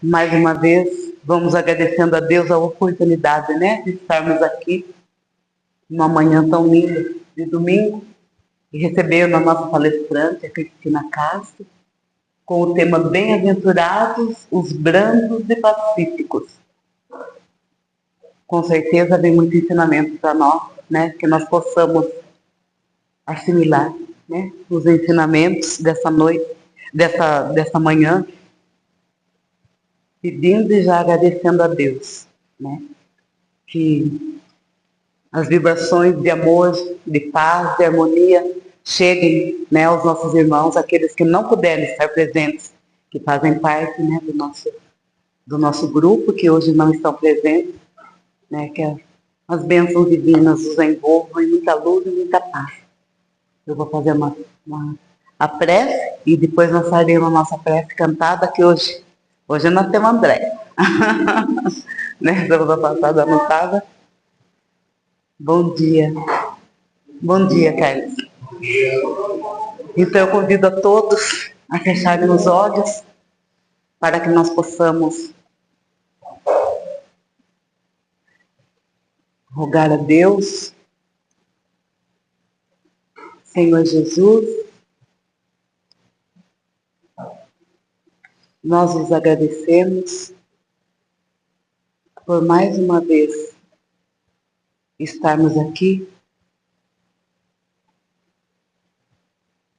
Mais uma vez, vamos agradecendo a Deus a oportunidade, né, de estarmos aqui numa manhã tão linda de domingo e recebendo a nossa palestrante, a Cristina Castro, com o tema Bem-aventurados os brandos e pacíficos. Com certeza vem muito ensinamento para nós, né, que nós possamos assimilar, né, os ensinamentos dessa noite, dessa manhã, pedindo e já agradecendo a Deus, né, que as vibrações de amor, de paz, de harmonia cheguem, né, aos nossos irmãos, aqueles que não puderem estar presentes, que fazem parte, né, do nosso grupo, que hoje não estão presentes, né, que as bênçãos divinas os envolvam em muita luz e muita paz. Eu vou fazer a prece e depois nós faremos a nossa prece cantada, que hoje nós temos André. Né? Semana passada anotada. Bom dia. Bom dia, Carlos. Então eu convido a todos a fecharem os olhos para que nós possamos rogar a Deus. Senhor Jesus, nós os agradecemos por mais uma vez estarmos aqui,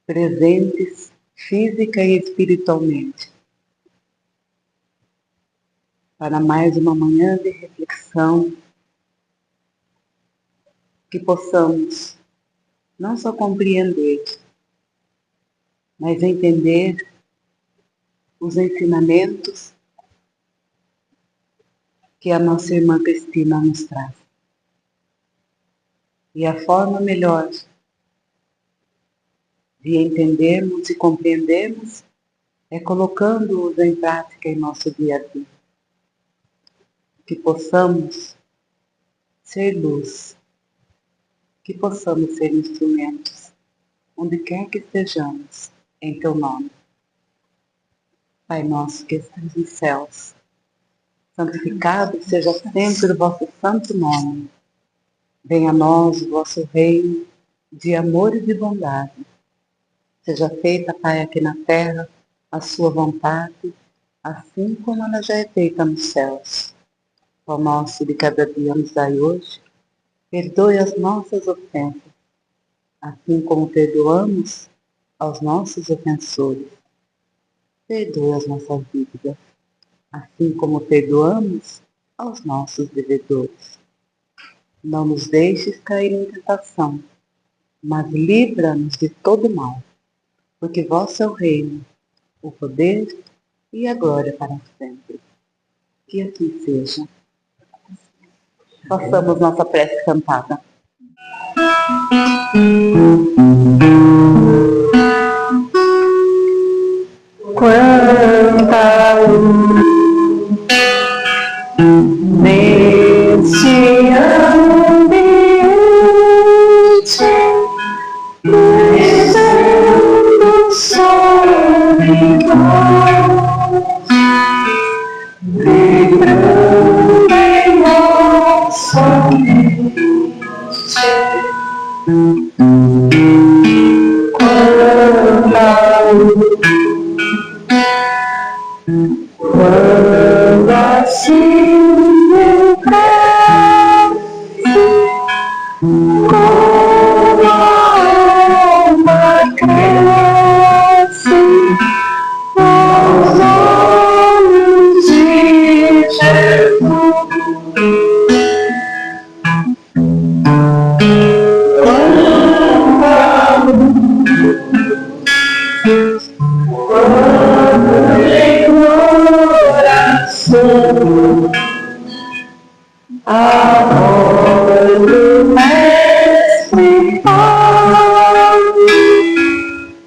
presentes física e espiritualmente, para mais uma manhã de reflexão, que possamos não só compreender, mas entender os ensinamentos que a nossa irmã Cristina nos traz. E a forma melhor de entendermos e compreendermos é colocando-os em prática em nosso dia a dia. Que possamos ser luz, que possamos ser instrumentos, onde quer que estejamos, em Teu nome. Pai nosso que estás nos céus, santificado seja sempre o vosso santo nome. Venha a nós o vosso reino de amor e de bondade. Seja feita, Pai, aqui na terra, a sua vontade, assim como ela já é feita nos céus. O nosso de cada dia nos dai hoje. Perdoe as nossas ofensas, assim como perdoamos aos nossos ofensores. Perdoe as nossas dívidas, assim como perdoamos aos nossos devedores. Não nos deixes cair em tentação, mas livra-nos de todo mal, porque vosso é o reino, o poder e a glória para sempre. Que assim seja. Façamos nossa prece cantada. Quanta luz neste ambiente, brilhando sobre nós, vibrando em nossa mente. Quanta luz, quando assim me cresce, como a alma cresce aos olhos de Jesus. Quanta luz, quando em oração a voz do Mestre faz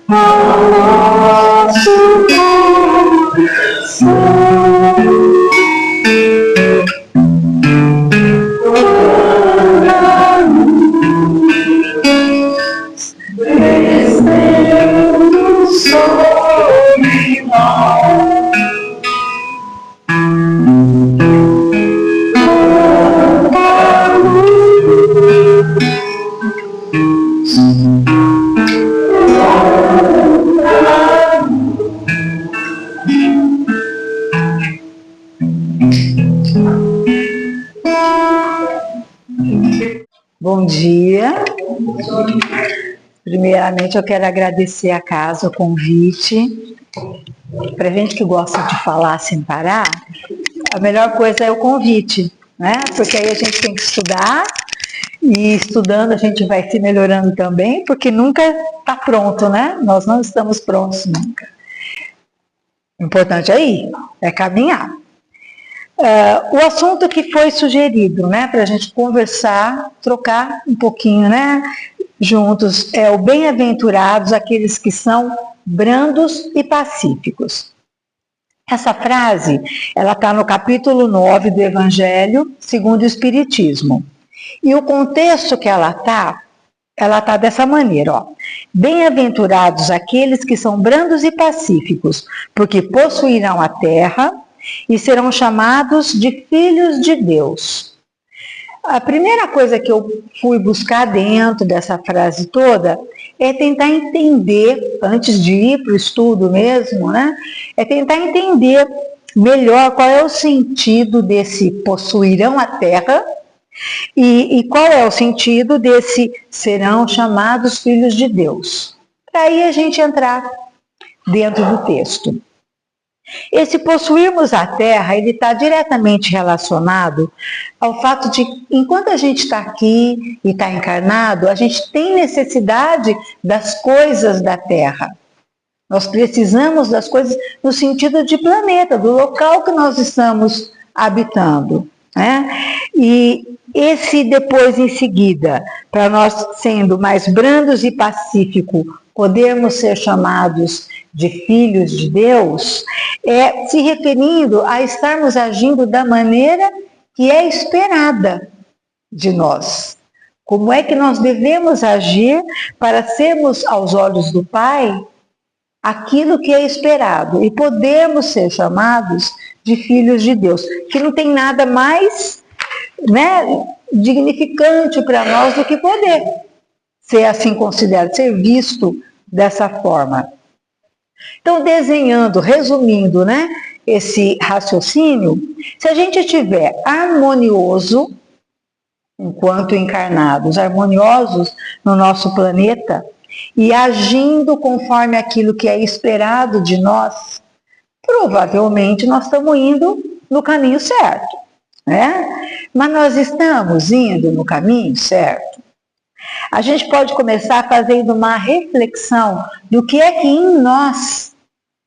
ao nosso coração. Quanta luz descendo sobre nós. dia. Primeiramente, eu quero agradecer a casa, o convite. Para gente que gosta de falar sem parar, a melhor coisa é o convite, né? Porque aí a gente tem que estudar, e estudando a gente vai se melhorando também, porque nunca está pronto, né? Nós não estamos prontos nunca. O importante é ir, é caminhar. O assunto que foi sugerido, né, para a gente conversar, trocar um pouquinho, né, juntos, é o bem-aventurados aqueles que são brandos e pacíficos. Essa frase, ela está no capítulo 9 do Evangelho segundo o Espiritismo. E o contexto que ela tá dessa maneira, ó. Bem-aventurados aqueles que são brandos e pacíficos, porque possuirão a terra e serão chamados de filhos de Deus. A primeira coisa que eu fui buscar dentro dessa frase toda é tentar entender, antes de ir para o estudo mesmo, né? É tentar entender melhor qual é o sentido desse possuirão a terra e qual é o sentido desse serão chamados filhos de Deus. Para aí a gente entrar dentro do texto. Esse possuirmos a terra, ele está diretamente relacionado ao fato de, enquanto a gente está aqui e está encarnado, a gente tem necessidade das coisas da terra. Nós precisamos das coisas no sentido de planeta, do local que nós estamos habitando, né? E esse depois, em seguida, para nós sendo mais brandos e pacíficos, podermos ser chamados de filhos de Deus, é se referindo a estarmos agindo da maneira que é esperada de nós. Como é que nós devemos agir para sermos, aos olhos do Pai, aquilo que é esperado e podermos ser chamados de filhos de Deus, que não tem nada mais, né, dignificante para nós do que poder ser assim considerado, ser visto dessa forma. Então, desenhando, resumindo, né, esse raciocínio, se a gente estiver harmonioso, enquanto encarnados, harmoniosos no nosso planeta, e agindo conforme aquilo que é esperado de nós, provavelmente nós estamos indo no caminho certo, né? Mas nós estamos indo no caminho certo? A gente pode começar fazendo uma reflexão do que é que em nós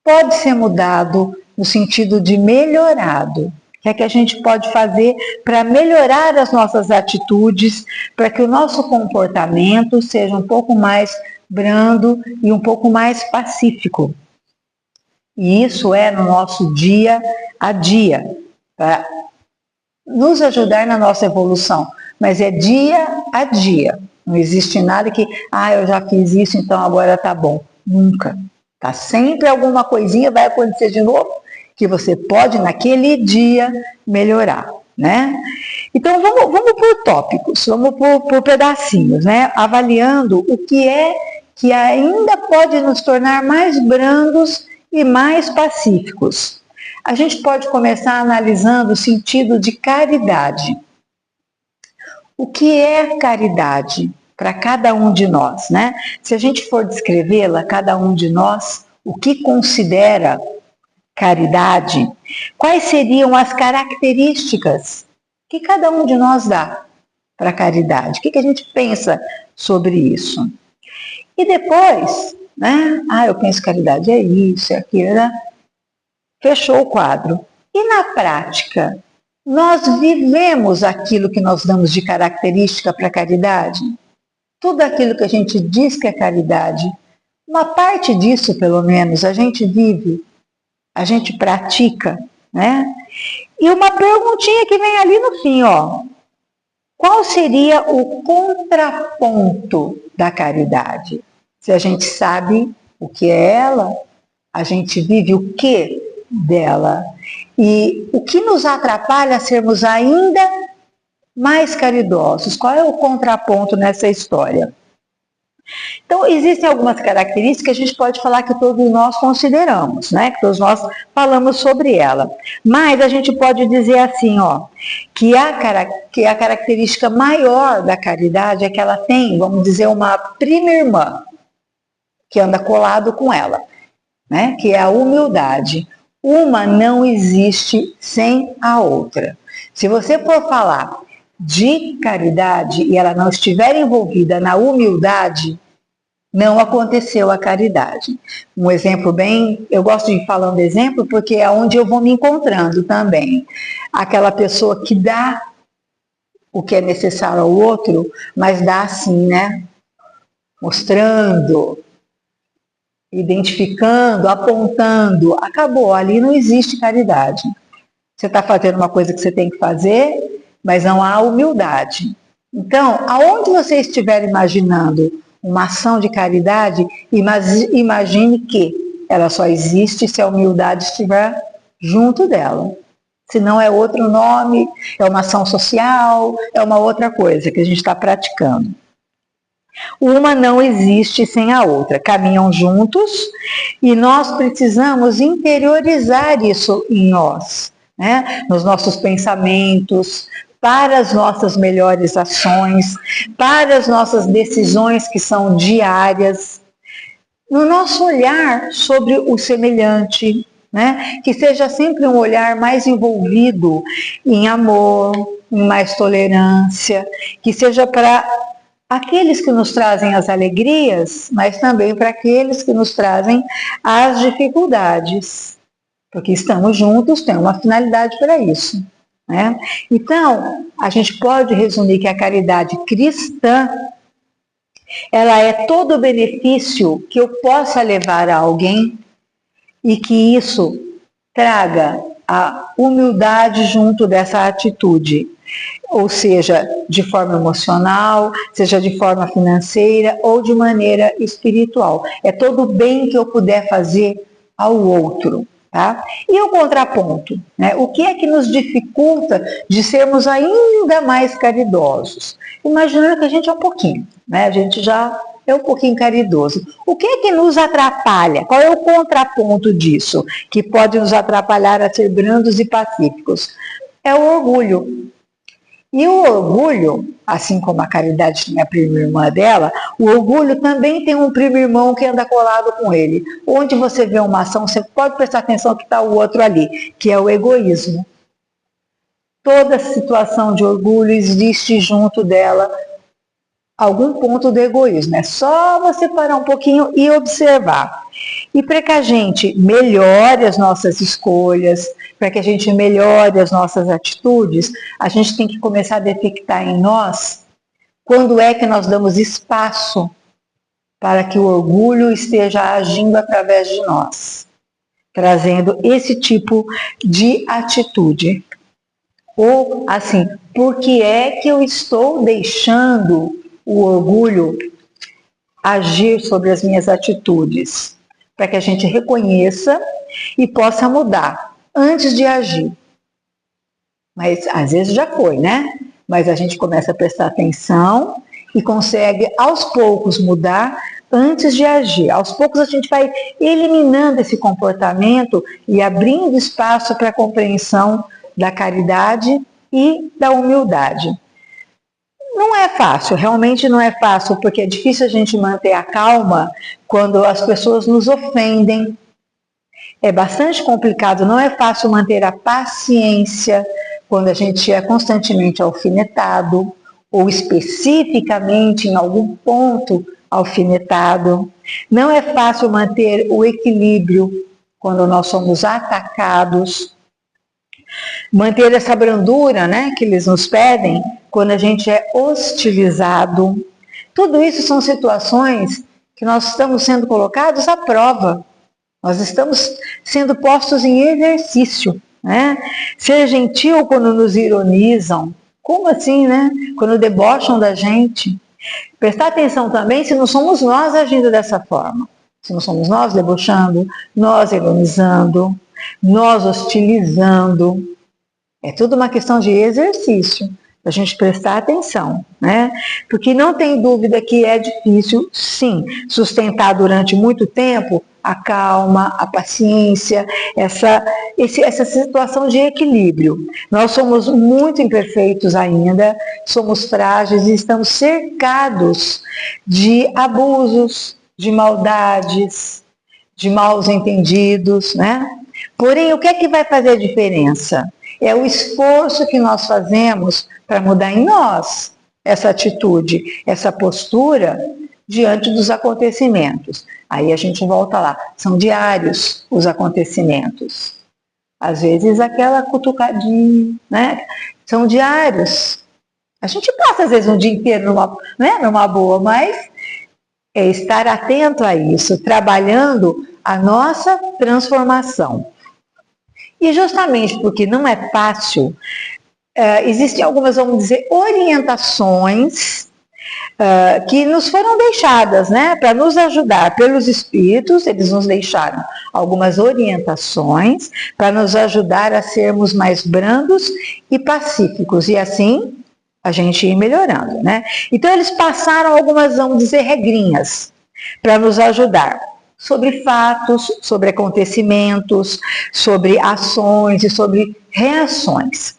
pode ser mudado no sentido de melhorado. O que é que a gente pode fazer para melhorar as nossas atitudes, para que o nosso comportamento seja um pouco mais brando e um pouco mais pacífico. E isso é no nosso dia a dia, para nos ajudar na nossa evolução. Mas é dia a dia. Não existe nada que, eu já fiz isso, então agora tá bom. Nunca. Tá sempre alguma coisinha vai acontecer de novo que você pode naquele dia melhorar, né? Então vamos por tópicos, vamos por pedacinhos, né? Avaliando o que é que ainda pode nos tornar mais brandos e mais pacíficos. A gente pode começar analisando o sentido de caridade. O que é caridade para cada um de nós, né? Se a gente for descrevê-la, cada um de nós, o que considera caridade, quais seriam as características que cada um de nós dá para a caridade? O que a gente pensa sobre isso? E depois, né? Eu penso que caridade é isso, é aquilo, né? Fechou o quadro. E na prática, nós vivemos aquilo que nós damos de característica para a caridade? Tudo aquilo que a gente diz que é caridade, uma parte disso, pelo menos, a gente vive, a gente pratica, né? E uma perguntinha que vem ali no fim, ó. Qual seria o contraponto da caridade? Se a gente sabe o que é ela, a gente vive o que dela? E o que nos atrapalha a sermos ainda mais caridosos? Qual é o contraponto nessa história? Então, existem algumas características que a gente pode falar que todos nós consideramos, né? Que todos nós falamos sobre ela. Mas a gente pode dizer assim, ó, que a característica maior da caridade é que ela tem, vamos dizer, uma prima irmã, que anda colado com ela, né? Que é a humildade. Uma não existe sem a outra. Se você for falar de caridade e ela não estiver envolvida na humildade, não aconteceu a caridade. Um exemplo bem, eu gosto de ir falando exemplo porque é onde eu vou me encontrando também. Aquela pessoa que dá o que é necessário ao outro, mas dá assim, né? Mostrando, identificando, apontando. Acabou, ali não existe caridade. Você está fazendo uma coisa que você tem que fazer, mas não há humildade. Então, aonde você estiver imaginando uma ação de caridade, imagine que ela só existe se a humildade estiver junto dela. Senão é outro nome, é uma ação social, é uma outra coisa que a gente está praticando. Uma não existe sem a outra, caminham juntos e nós precisamos interiorizar isso em nós, né? Nos nossos pensamentos, para as nossas melhores ações, para as nossas decisões que são diárias, no nosso olhar sobre o semelhante, né? Que seja sempre um olhar mais envolvido em amor, em mais tolerância, que seja para aqueles que nos trazem as alegrias, mas também para aqueles que nos trazem as dificuldades, porque estamos juntos, tem uma finalidade para isso, né? Então, a gente pode resumir que a caridade cristã, ela é todo o benefício que eu possa levar a alguém e que isso traga a humildade junto dessa atitude, ou seja, de forma emocional, seja de forma financeira ou de maneira espiritual. É todo o bem que eu puder fazer ao outro. Tá? E o contraponto, né? O que é que nos dificulta de sermos ainda mais caridosos? Imaginando que a gente é um pouquinho, né? A gente já é um pouquinho caridoso. O que é que nos atrapalha? Qual é o contraponto disso? Que pode nos atrapalhar a ser brandos e pacíficos? É o orgulho. E o orgulho, assim como a caridade tinha a prima irmã dela, o orgulho também tem um primo irmão que anda colado com ele. Onde você vê uma ação, você pode prestar atenção que está o outro ali, que é o egoísmo. Toda situação de orgulho existe junto dela algum ponto do egoísmo. É só você parar um pouquinho e observar. E para que a gente melhore as nossas escolhas, para que a gente melhore as nossas atitudes, a gente tem que começar a detectar em nós quando é que nós damos espaço para que o orgulho esteja agindo através de nós, trazendo esse tipo de atitude. Ou assim, por que é que eu estou deixando o orgulho agir sobre as minhas atitudes? Para que a gente reconheça e possa mudar antes de agir. Mas às vezes já foi, né? Mas a gente começa a prestar atenção e consegue aos poucos mudar antes de agir. Aos poucos a gente vai eliminando esse comportamento e abrindo espaço para a compreensão da caridade e da humildade. Não é fácil, realmente não é fácil, porque é difícil a gente manter a calma quando as pessoas nos ofendem. É bastante complicado, não é fácil manter a paciência quando a gente é constantemente alfinetado, ou especificamente em algum ponto alfinetado. Não é fácil manter o equilíbrio quando nós somos atacados. Manter essa brandura, né, que eles nos pedem quando a gente é hostilizado. Tudo isso são situações que nós estamos sendo colocados à prova. Nós estamos sendo postos em exercício, né? Ser gentil quando nos ironizam. Como assim, né? Quando debocham da gente. Prestar atenção também se não somos nós agindo dessa forma. Se não somos nós debochando, nós ironizando, nós hostilizando. É tudo uma questão de exercício. a gente prestar atenção, né? Porque não tem dúvida que é difícil, sim, sustentar durante muito tempo a calma, a paciência, essa situação de equilíbrio. Nós somos muito imperfeitos ainda, somos frágeis e estamos cercados de abusos, de maldades, de maus entendidos, né? Porém, o que é que vai fazer a diferença? É o esforço que nós fazemos para mudar em nós essa atitude, essa postura diante dos acontecimentos. Aí a gente volta lá, são diários os acontecimentos. Às vezes aquela cutucadinha, né? São diários. A gente passa às vezes um dia inteiro numa boa, mas é estar atento a isso, trabalhando a nossa transformação. E justamente porque não é fácil, existem algumas, vamos dizer, orientações que nos foram deixadas, né, para nos ajudar pelos espíritos. Eles nos deixaram algumas orientações para nos ajudar a sermos mais brandos e pacíficos, e assim a gente ir melhorando, né? Então eles passaram algumas, vamos dizer, regrinhas para nos ajudar sobre fatos, sobre acontecimentos, sobre ações e sobre reações.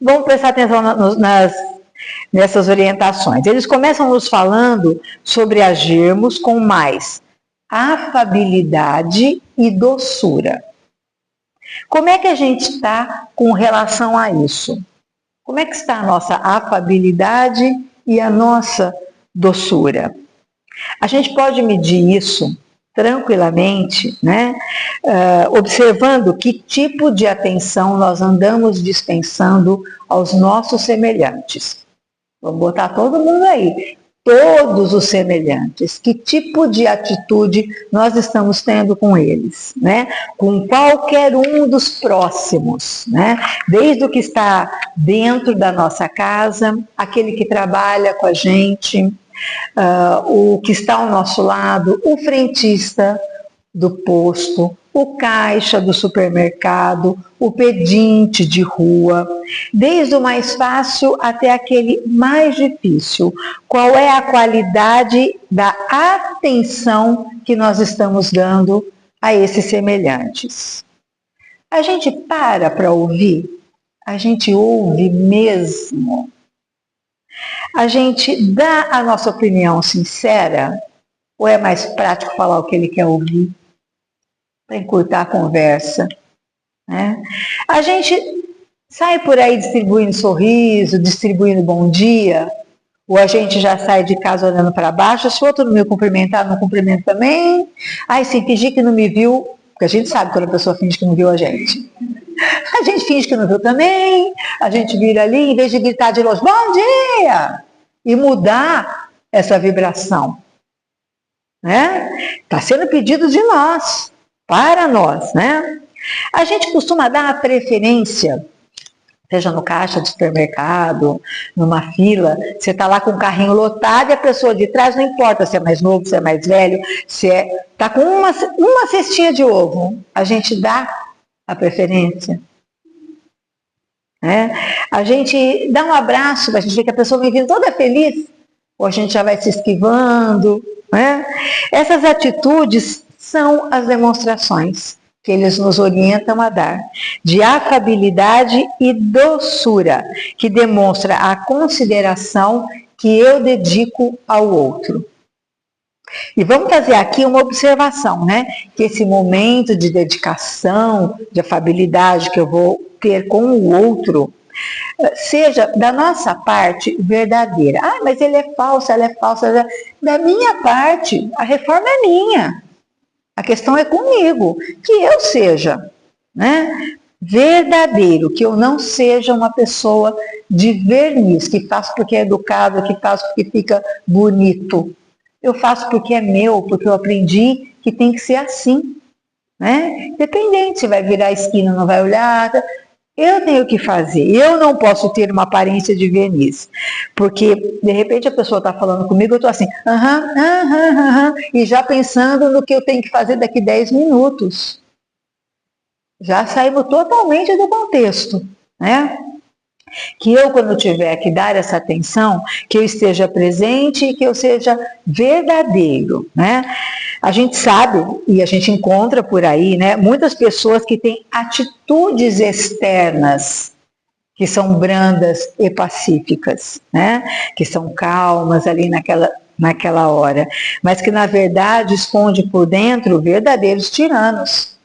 Vamos prestar atenção nessas orientações. Eles começam nos falando sobre agirmos com mais afabilidade e doçura. Como é que a gente está com relação a isso? Como é que está a nossa afabilidade e a nossa doçura? A gente pode medir isso tranquilamente, né? Observando que tipo de atenção nós andamos dispensando aos nossos semelhantes. Vamos botar todo mundo aí, todos os semelhantes. Que tipo de atitude nós estamos tendo com eles, né? Com qualquer um dos próximos, né? Desde o que está dentro da nossa casa, aquele que trabalha com a gente, o que está ao nosso lado, o frentista do posto, o caixa do supermercado, o pedinte de rua, desde o mais fácil até aquele mais difícil. Qual é a qualidade da atenção que nós estamos dando a esses semelhantes? A gente para ouvir? A gente ouve mesmo? A gente dá a nossa opinião sincera? Ou é mais prático falar o que ele quer ouvir? Para encurtar a conversa, né? A gente sai por aí distribuindo sorriso, distribuindo bom dia, ou a gente já sai de casa olhando para baixo, se o outro não me cumprimentar, não cumprimento também. Ai, sim, fingir que não me viu, porque a gente sabe quando a pessoa finge que não viu a gente. A gente finge que não viu também, a gente vira ali, em vez de gritar de longe, bom dia! E mudar essa vibração, né? Está sendo pedido de nós, para nós, né? A gente costuma dar a preferência, seja no caixa de supermercado, numa fila, você está lá com o carrinho lotado e a pessoa de trás, não importa se é mais novo, se é mais velho, se está com uma cestinha de ovo, a gente dá a preferência, né? A gente dá um abraço, a gente vê que a pessoa vem vindo toda feliz, ou a gente já vai se esquivando, né? Essas atitudes são as demonstrações que eles nos orientam a dar, de afabilidade e doçura, que demonstra a consideração que eu dedico ao outro. E vamos fazer aqui uma observação, né? Que esse momento de dedicação, de afabilidade que eu vou ter com o outro, seja da nossa parte verdadeira. Ah, mas ele é falso, ela é falsa. Da minha parte, a reforma é minha. A questão é comigo, que eu seja, né, verdadeiro, que eu não seja uma pessoa de verniz, que faço porque é educado, que faço porque fica bonito. Eu faço porque é meu, porque eu aprendi que tem que ser assim, né? Independente se vai virar a esquina, não vai olhar, eu tenho que fazer. Eu não posso ter uma aparência de verniz, porque de repente a pessoa está falando comigo, eu estou assim, e já pensando no que eu tenho que fazer daqui 10 minutos. Já saímos totalmente do contexto, né? Que eu, quando tiver que dar essa atenção, que eu esteja presente e que eu seja verdadeiro, né? A gente sabe, e a gente encontra por aí, né, muitas pessoas que têm atitudes externas que são brandas e pacíficas, né? Que são calmas ali naquela hora, mas que na verdade esconde por dentro verdadeiros tiranos.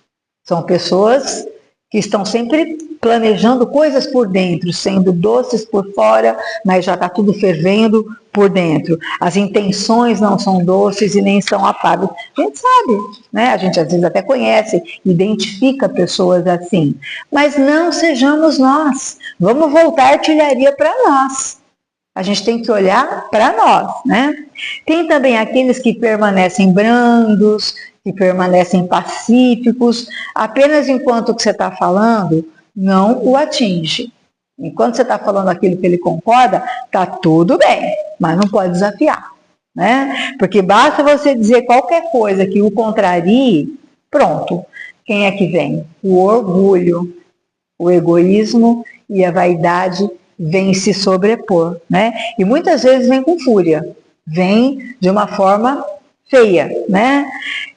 São pessoas que estão sempre planejando coisas por dentro, sendo doces por fora, mas já está tudo fervendo por dentro. As intenções não são doces e nem são afáveis. A gente sabe, né? A gente às vezes até conhece, identifica pessoas assim. Mas não sejamos nós. Vamos voltar a artilharia para nós. A gente tem que olhar para nós, né? Tem também aqueles que permanecem brandos, que permanecem pacíficos, apenas enquanto o que você está falando não o atinge. Enquanto você está falando aquilo que ele concorda, está tudo bem, mas não pode desafiar, né? Porque basta você dizer qualquer coisa que o contrarie, pronto. Quem é que vem? O orgulho, o egoísmo e a vaidade vem se sobrepor, né? E muitas vezes vem com fúria, vem de uma forma feia, né?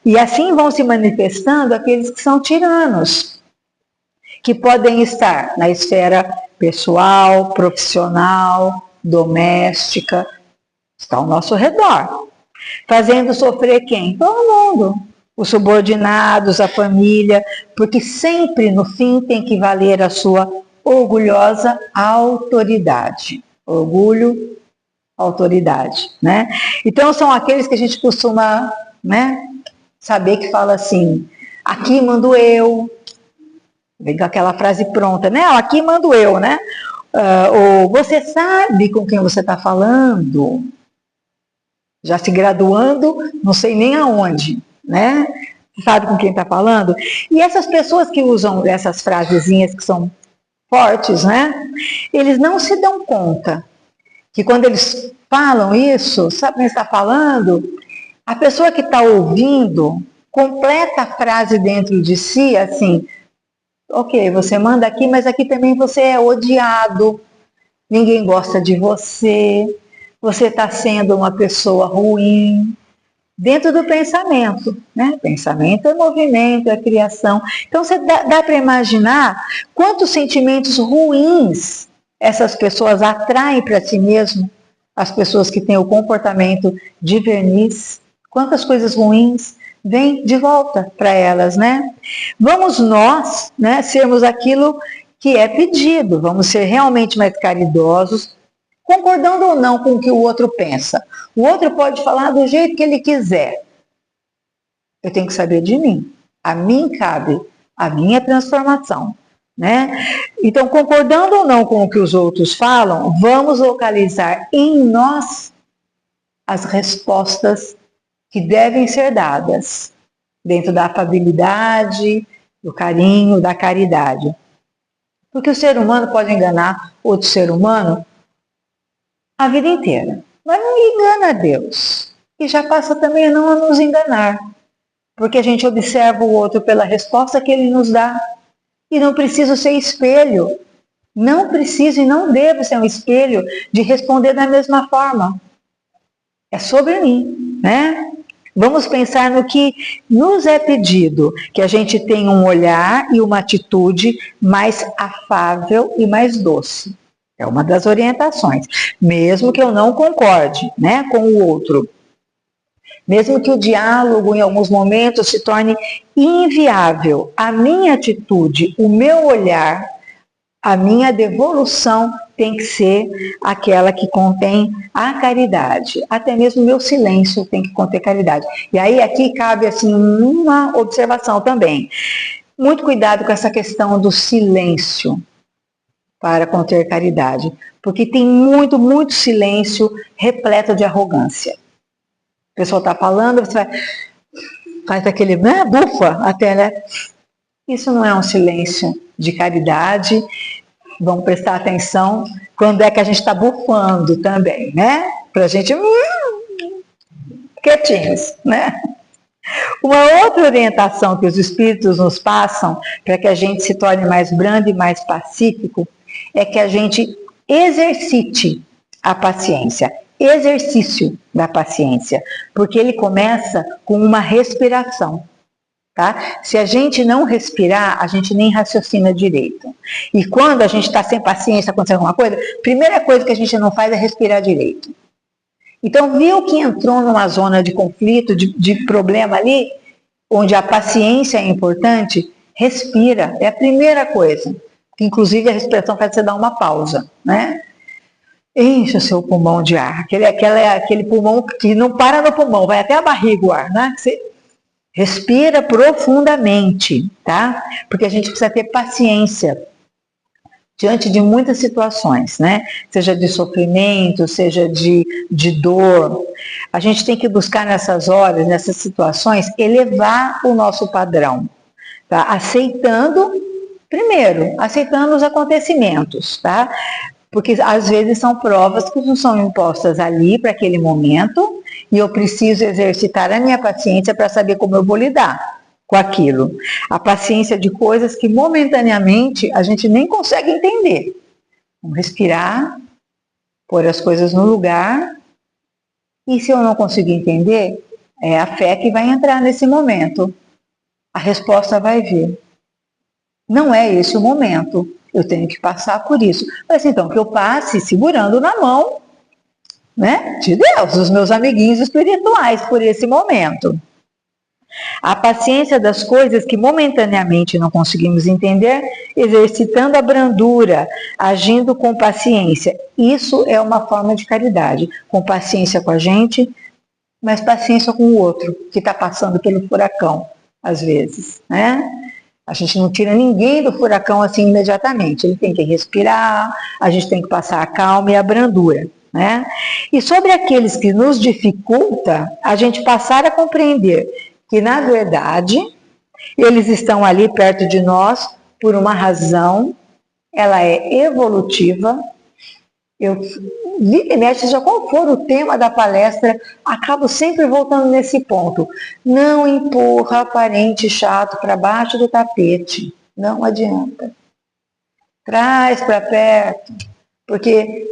E assim vão se manifestando aqueles que são tiranos, que podem estar na esfera pessoal, profissional, doméstica, está ao nosso redor, fazendo sofrer quem? Todo mundo, os subordinados, a família, porque sempre no fim tem que valer a sua orgulhosa autoridade. Orgulho, autoridade, né? Então são aqueles que a gente costuma, né, saber que fala assim, aqui mando eu, vem com aquela frase pronta, né? Aqui mando eu, né? Ou você sabe com quem você está falando, já se graduando, não sei nem aonde, né? Sabe com quem está falando? E essas pessoas que usam essas frasezinhas que são fortes, né? Eles não se dão conta que quando eles falam isso, sabe quem está falando? A pessoa que está ouvindo completa a frase dentro de si assim, ok, você manda aqui, mas aqui também você é odiado, ninguém gosta de você, você está sendo uma pessoa ruim, dentro do pensamento, né? Pensamento é movimento, é criação. Então, você dá para imaginar quantos sentimentos ruins essas pessoas atraem para si mesmo, as pessoas que têm o comportamento de verniz, quantas coisas ruins vêm de volta para elas, né? Vamos nós, né, sermos aquilo que é pedido, vamos ser realmente mais caridosos, concordando ou não com o que o outro pensa. O outro pode falar do jeito que ele quiser. Eu tenho que saber de mim. A mim cabe a minha transformação, né? Então, concordando ou não com o que os outros falam, vamos localizar em nós as respostas que devem ser dadas dentro da afabilidade, do carinho, da caridade. Porque o ser humano pode enganar outro ser humano a vida inteira. Mas não engana Deus. E já passa também a não nos enganar. Porque a gente observa o outro pela resposta que ele nos dá. E não preciso ser espelho. Não preciso e não devo ser um espelho de responder da mesma forma. É sobre mim, né? Vamos pensar no que nos é pedido, que a gente tenha um olhar e uma atitude mais afável e mais doce. É uma das orientações, mesmo que eu não concorde, né, com o outro. Mesmo que o diálogo em alguns momentos se torne inviável, a minha atitude, o meu olhar, a minha devolução tem que ser aquela que contém a caridade. Até mesmo o meu silêncio tem que conter caridade. E aí aqui cabe assim uma observação também. Muito cuidado com essa questão do silêncio para conter caridade, porque tem muito, muito silêncio repleto de arrogância. A pessoa está falando, você faz aquele, né, bufa até, né? Isso não é um silêncio de caridade. Vamos prestar atenção quando é que a gente está bufando também, né? Para a gente quietinhos, né? Uma outra orientação que os espíritos nos passam para que a gente se torne mais brando e mais pacífico é que a gente exercite a paciência, exercício da paciência, porque ele começa com uma respiração. Tá? Se a gente não respirar, a gente nem raciocina direito. E quando a gente está sem paciência, acontecendo alguma coisa, a primeira coisa que a gente não faz é respirar direito. Então, viu que entrou numa zona de conflito, de problema ali, onde a paciência é importante, respira. É a primeira coisa. Inclusive, a respiração faz você dar uma pausa, né? Enche o seu pulmão de ar. Aquele pulmão que não para no pulmão, vai até a barriga o ar, né? Você respira profundamente, tá? Porque a gente precisa ter paciência diante de muitas situações, né? Seja de sofrimento, seja de dor. A gente tem que buscar nessas horas, nessas situações, elevar o nosso padrão, tá? Aceitando os acontecimentos, tá? Porque às vezes são provas que não são impostas ali para aquele momento e eu preciso exercitar a minha paciência para saber como eu vou lidar com aquilo. A paciência de coisas que momentaneamente a gente nem consegue entender. Vamos respirar, pôr as coisas no lugar e se eu não conseguir entender, é a fé que vai entrar nesse momento. A resposta vai vir. Não é esse o momento. Eu tenho que passar por isso. Mas então, que eu passe segurando na mão, né, de Deus, dos meus amiguinhos espirituais, por esse momento. A paciência das coisas que momentaneamente não conseguimos entender, exercitando a brandura, agindo com paciência. Isso é uma forma de caridade. Com paciência com a gente, mas paciência com o outro, que está passando pelo furacão, às vezes, né? A gente não tira ninguém do furacão assim imediatamente. Ele tem que respirar, a gente tem que passar a calma e a brandura, né? E sobre aqueles que nos dificulta, a gente passar a compreender que, na verdade, eles estão ali perto de nós por uma razão, ela é evolutiva. Seja qual for o tema da palestra, acabo sempre voltando nesse ponto. Não empurra parente chato para baixo do tapete. Não adianta. Traz para perto, porque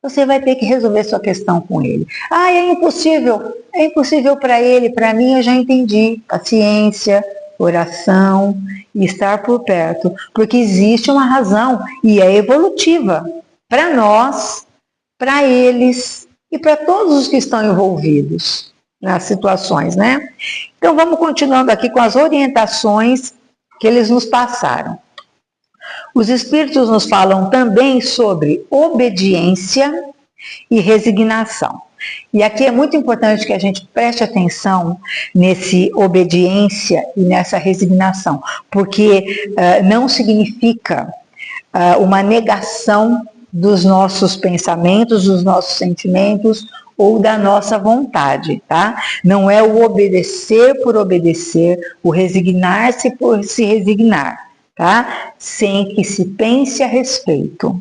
você vai ter que resolver sua questão com ele. Ah, é impossível para ele, para mim eu já entendi. Paciência, oração e estar por perto, porque existe uma razão e é evolutiva. Para nós, para eles e para todos os que estão envolvidos nas situações, né? Então vamos continuando aqui com as orientações que eles nos passaram. Os Espíritos nos falam também sobre obediência e resignação. E aqui é muito importante que a gente preste atenção nesse obediência e nessa resignação, porque não significa uma negação dos nossos pensamentos, dos nossos sentimentos ou da nossa vontade, tá? Não é o obedecer por obedecer, o resignar-se por se resignar, tá? Sem que se pense a respeito.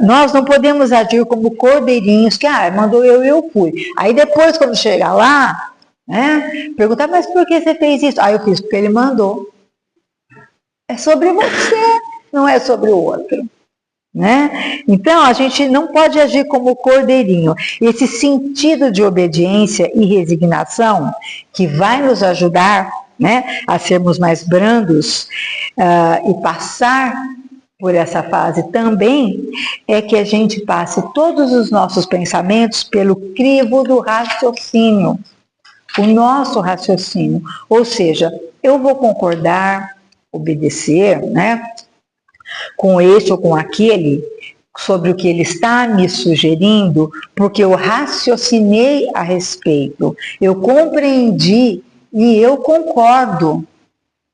Nós não podemos agir como cordeirinhos que, mandou eu fui. Aí depois, quando chegar lá, né, perguntar, mas por que você fez isso? Eu fiz porque ele mandou. É sobre você, não é sobre o outro. Né? Então, a gente não pode agir como cordeirinho. Esse sentido de obediência e resignação, que vai nos ajudar, né, a sermos mais brandos e passar por essa fase também, é que a gente passe todos os nossos pensamentos pelo crivo do raciocínio, o nosso raciocínio. Ou seja, eu vou concordar, obedecer, né, com este ou com aquele, sobre o que ele está me sugerindo, porque eu raciocinei a respeito, eu compreendi e eu concordo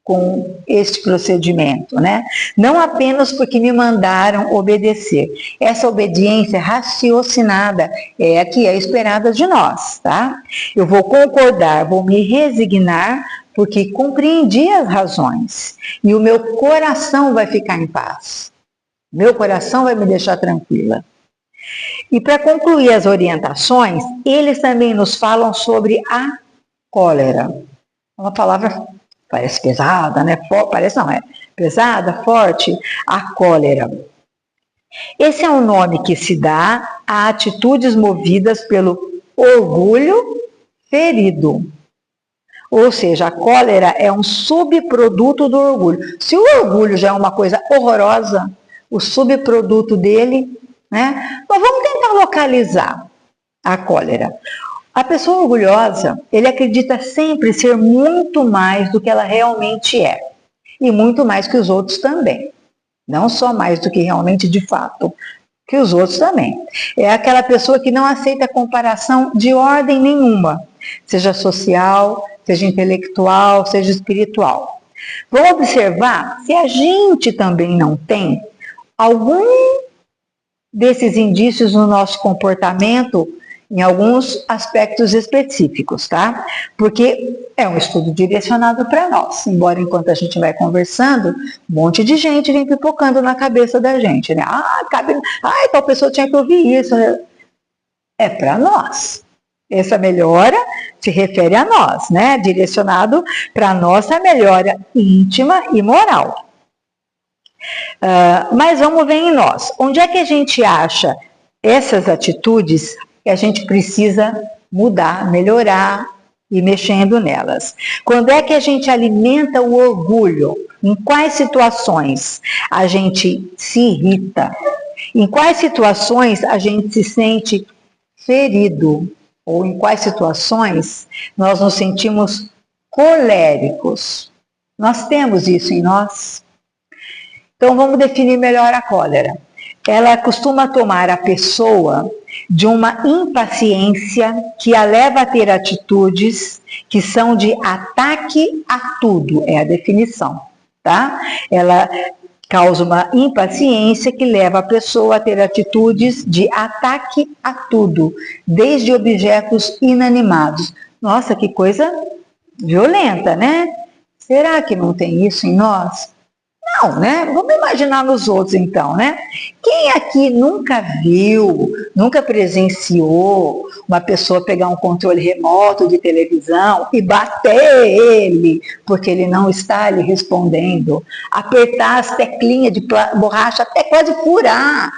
com este procedimento, né? Não apenas porque me mandaram obedecer. Essa obediência raciocinada é a que é esperada de nós, tá? Eu vou concordar, vou me resignar, porque compreendi as razões e o meu coração vai ficar em paz. Meu coração vai me deixar tranquila. E para concluir as orientações, eles também nos falam sobre a cólera. Uma palavra parece pesada, né? Parece não, é pesada, forte, a cólera. Esse é um nome que se dá a atitudes movidas pelo orgulho ferido. Ou seja, a cólera é um subproduto do orgulho. Se o orgulho já é uma coisa horrorosa, o subproduto dele, né? Nós vamos tentar localizar a cólera. A pessoa orgulhosa, ele acredita sempre ser muito mais do que ela realmente é. E muito mais que os outros também. Não só mais do que realmente de fato, que os outros também. É aquela pessoa que não aceita comparação de ordem nenhuma, seja social, seja intelectual, seja espiritual. Vamos observar se a gente também não tem algum desses indícios no nosso comportamento em alguns aspectos específicos, tá? Porque é um estudo direcionado para nós, embora enquanto a gente vai conversando, um monte de gente vem pipocando na cabeça da gente, né? Tal pessoa tinha que ouvir isso. É para nós. Essa melhora se refere a nós, né? Direcionado para a nossa melhora íntima e moral. Mas vamos ver em nós. Onde é que a gente acha essas atitudes que a gente precisa mudar, melhorar e mexendo nelas? Quando é que a gente alimenta o orgulho? Em quais situações a gente se irrita? Em quais situações a gente se sente ferido? Ou em quais situações nós nos sentimos coléricos? Nós temos isso em nós? Então vamos definir melhor a cólera. Ela costuma tomar a pessoa de uma impaciência que a leva a ter atitudes que são de ataque a tudo, é a definição, tá? Ela causa uma impaciência que leva a pessoa a ter atitudes de ataque a tudo, desde objetos inanimados. Nossa, que coisa violenta, né? Será que não tem isso em nós? Não, né? Vamos imaginar nos outros então, né? Quem aqui nunca viu, nunca presenciou uma pessoa pegar um controle remoto de televisão e bater ele, porque ele não está lhe respondendo, apertar as teclinhas de borracha até quase furar,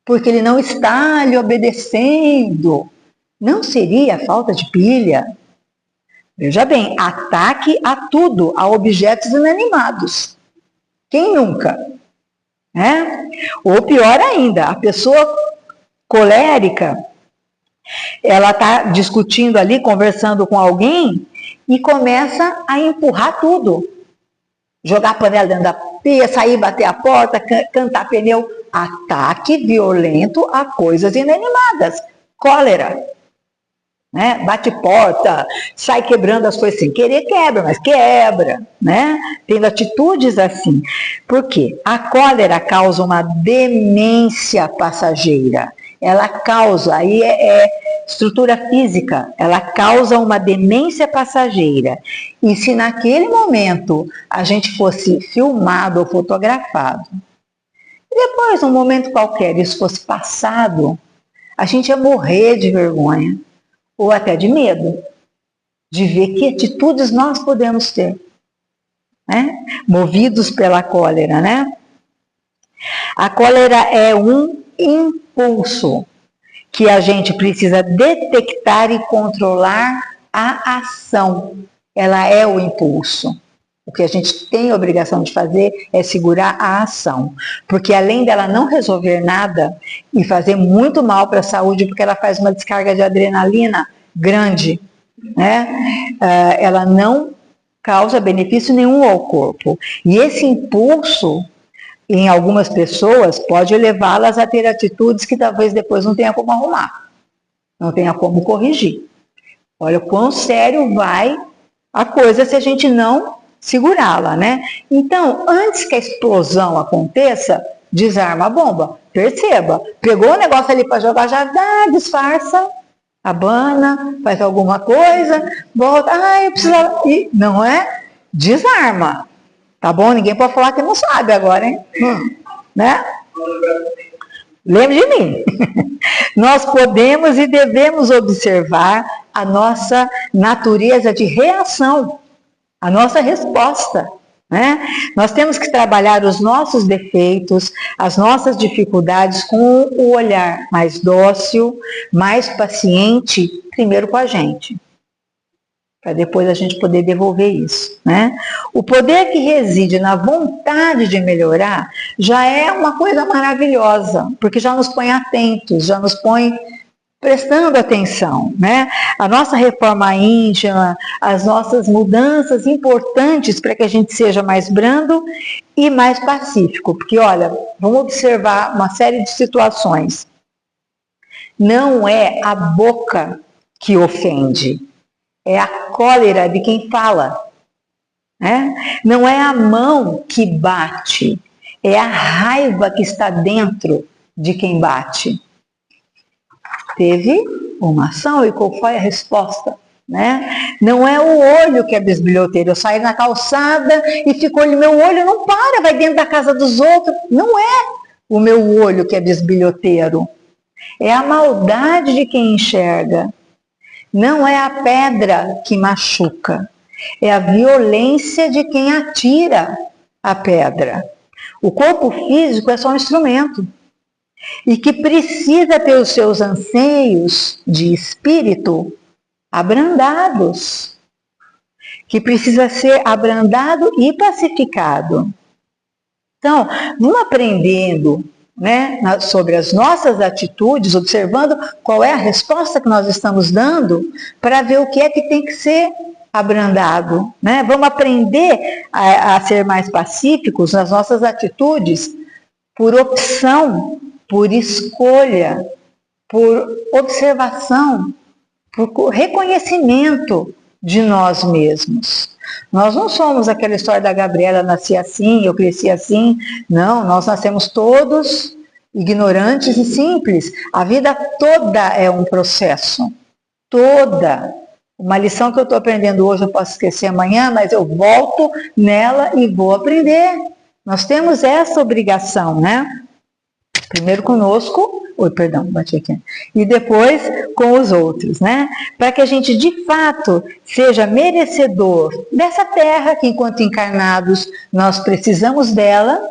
porque ele não está lhe obedecendo? Não seria falta de pilha? Veja bem, ataque a tudo, a objetos inanimados. Quem nunca? Né? Ou pior ainda, a pessoa colérica, ela está discutindo ali, conversando com alguém e começa a empurrar tudo. Jogar a panela dentro da pia, sair, bater a porta, cantar pneu. Ataque violento a coisas inanimadas. Cólera. Né? Bate porta, sai quebrando as coisas sem querer, quebra, mas quebra, né? Tendo atitudes assim. Por quê? A cólera causa uma demência passageira. Ela causa, aí é estrutura física, ela causa uma demência passageira. E se naquele momento a gente fosse filmado ou fotografado, e depois, num momento qualquer, isso fosse passado, a gente ia morrer de vergonha. Ou até de medo, de ver que atitudes nós podemos ter, né? Movidos pela cólera, né? A cólera é um impulso que a gente precisa detectar e controlar a ação. Ela é o impulso. O que a gente tem a obrigação de fazer é segurar a ação. Porque além dela não resolver nada e fazer muito mal para a saúde, porque ela faz uma descarga de adrenalina grande, né? Ela não causa benefício nenhum ao corpo. E esse impulso, em algumas pessoas, pode levá-las a ter atitudes que talvez depois não tenha como arrumar, não tenha como corrigir. Olha o quão sério vai a coisa se a gente não segurá-la, né? Então, antes que a explosão aconteça, desarma a bomba. Perceba, pegou o negócio ali para jogar, já dá, disfarça, abana, faz alguma coisa, volta, eu preciso... E, não é? Desarma. Tá bom? Ninguém pode falar que não sabe agora, hein? Né? Lembre de mim. Nós podemos e devemos observar a nossa natureza de reação, a nossa resposta, né? Nós temos que trabalhar os nossos defeitos, as nossas dificuldades com o olhar mais dócil, mais paciente, primeiro com a gente, para depois a gente poder devolver isso, né? O poder que reside na vontade de melhorar já é uma coisa maravilhosa, porque já nos põe atentos, já nos põe prestando atenção, né? A nossa reforma íntima, as nossas mudanças importantes para que a gente seja mais brando e mais pacífico, porque olha, vamos observar uma série de situações. Não é a boca que ofende, é a cólera de quem fala, né? Não é a mão que bate, é a raiva que está dentro de quem bate. Teve uma ação e qual foi a resposta, né? Não é o olho que é bisbilhoteiro. Eu saio na calçada e fico olhando, meu olho não para, vai dentro da casa dos outros. Não é o meu olho que é bisbilhoteiro. É a maldade de quem enxerga. Não é a pedra que machuca. É a violência de quem atira a pedra. O corpo físico é só um instrumento. E que precisa ter os seus anseios de espírito abrandados. Que precisa ser abrandado e pacificado. Então, vamos aprendendo, né, sobre as nossas atitudes, observando qual é a resposta que nós estamos dando, para ver o que é que tem que ser abrandado, né? Vamos aprender a ser mais pacíficos nas nossas atitudes, por opção, por escolha, por observação, por reconhecimento de nós mesmos. Nós não somos aquela história da Gabriela, nasci assim, eu cresci assim. Não, nós nascemos todos ignorantes e simples. A vida toda é um processo. Toda. Uma lição que eu estou aprendendo hoje eu posso esquecer amanhã, mas eu volto nela e vou aprender. Nós temos essa obrigação, né? Primeiro conosco, bati aqui. E depois com os outros, né? Para que a gente de fato seja merecedor dessa terra que enquanto encarnados nós precisamos dela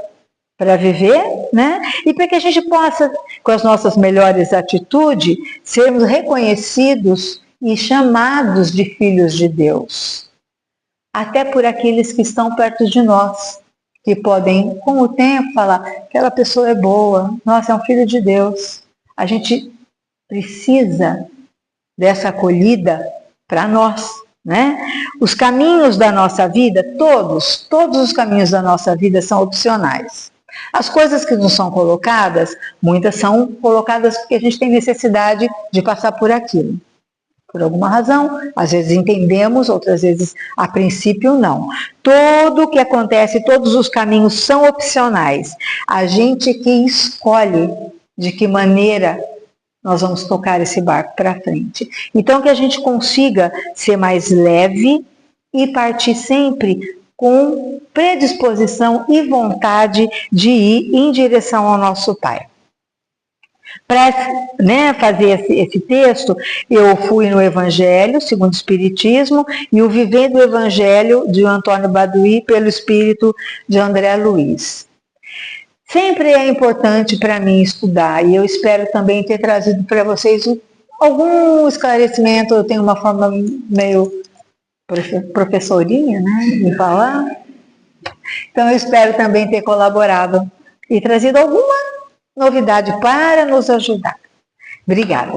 para viver, né? E para que a gente possa, com as nossas melhores atitudes, sermos reconhecidos e chamados de filhos de Deus. Até por aqueles que estão perto de nós, que podem, com o tempo, falar, aquela pessoa é boa, nossa, é um filho de Deus. A gente precisa dessa acolhida para nós, né? Os caminhos da nossa vida, todos os caminhos da nossa vida são opcionais. As coisas que não são colocadas, muitas são colocadas porque a gente tem necessidade de passar por aquilo. Por alguma razão, às vezes entendemos, outras vezes a princípio não. Tudo o que acontece, todos os caminhos são opcionais. A gente que escolhe de que maneira nós vamos tocar esse barco para frente. Então que a gente consiga ser mais leve e partir sempre com predisposição e vontade de ir em direção ao nosso Pai. Para fazer esse texto, eu fui no Evangelho, segundo o Espiritismo, e o Vivendo o Evangelho de Antônio Baduy pelo Espírito de André Luiz. Sempre é importante para mim estudar, e eu espero também ter trazido para vocês algum esclarecimento. Eu tenho uma forma meio professorinha, né, de falar. Então eu espero também ter colaborado e trazido alguma novidade para nos ajudar. Obrigada.